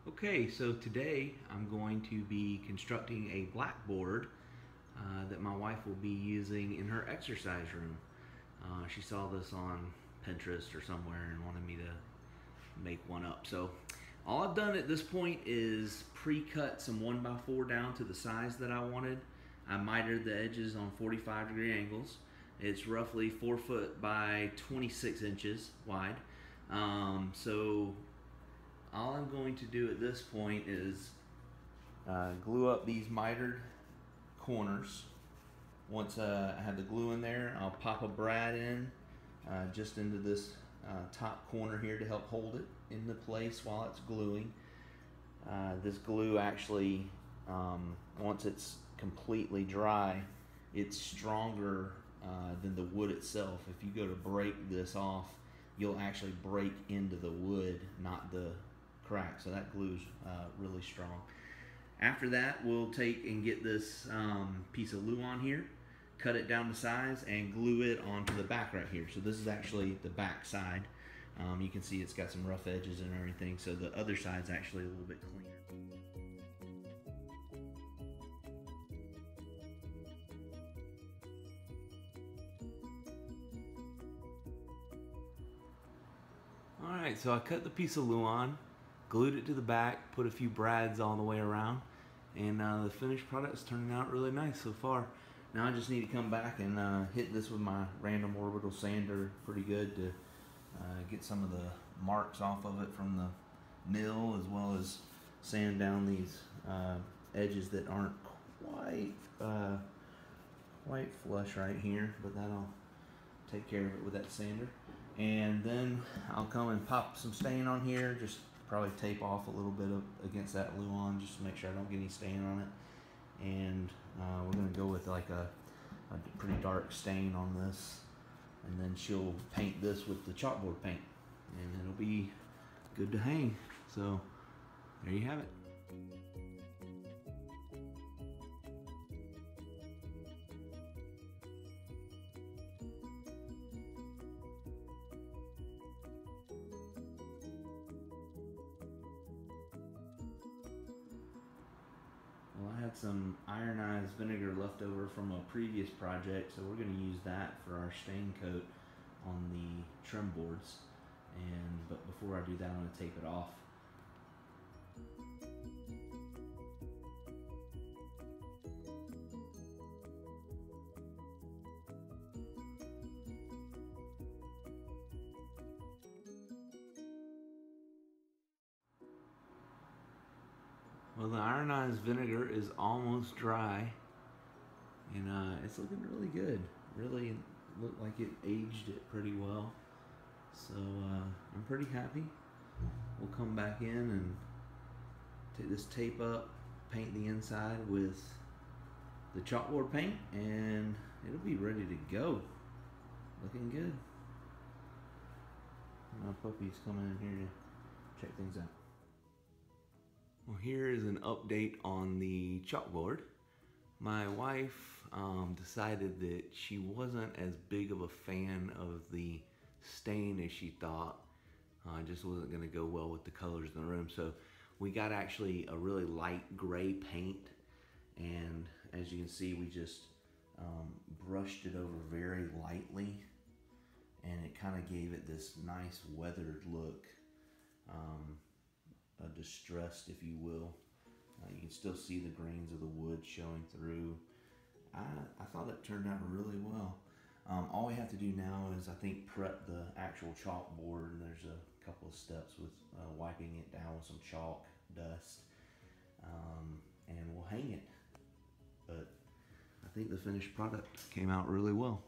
Okay, so today I'm going to be constructing a blackboard that my wife will be using in her exercise room. She saw this on Pinterest or somewhere and wanted me to make one up. So all I've done at this point is pre-cut some 1x4 down to the size that I wanted. I mitered the edges on 45-degree angles. It's roughly 4 foot by 26 inches wide. So all I'm going to do at this point is glue up these mitered corners. Once I have the glue in there, I'll pop a brad in just into this top corner here to help hold it into place while it's gluing. This glue actually, once it's completely dry, it's stronger than the wood itself. If you go to break this off, you'll actually break into the wood, not the crack. So that glue's really strong. After that, we'll take and get this piece of Luan here, cut it down to size, and glue it onto the back right here. So this is actually the back side. You can see it's got some rough edges and everything, so the other side's actually a little bit cleaner. Alright, so I cut the piece of Luan, glued it to the back, put a few brads all the way around, and the finished product is turning out really nice so far. Now I just need to come back and hit this with my random orbital sander pretty good to get some of the marks off of it from the mill, as well as sand down these edges that aren't quite flush right here, but that'll take care of it with that sander. And then I'll come and pop some stain on here, just probably tape off a little bit against that Luan just to make sure I don't get any stain on it. And we're going to go with like a pretty dark stain on this, and then she'll paint this with the chalkboard paint, and it'll be good to hang. So there you have it. Well, I had some ironized vinegar left over from a previous project, so we're going to use that for our stain coat on the trim boards. But before I do that, I'm going to tape it off. Well, the ironized vinegar is almost dry, and it's looking really good. Really looked like it aged it pretty well. So I'm pretty happy. We'll come back in and take this tape up, paint the inside with the chalkboard paint, and it'll be ready to go. Looking good. My puppy's coming in here to check things out. Well, here is an update on the chalkboard. My wife decided that she wasn't as big of a fan of the stain as she thought. It just wasn't going to go well with the colors in the room. So we got actually a really light gray paint, and as you can see, we just brushed it over very lightly, and it kind of gave it this nice weathered look. Distressed, if you will. You can still see the grains of the wood showing through. I thought it turned out really well. All we have to do now is, I think, prep the actual chalkboard. There's a couple of steps with wiping it down with some chalk dust, and we'll hang it. But I think the finished product came out really well.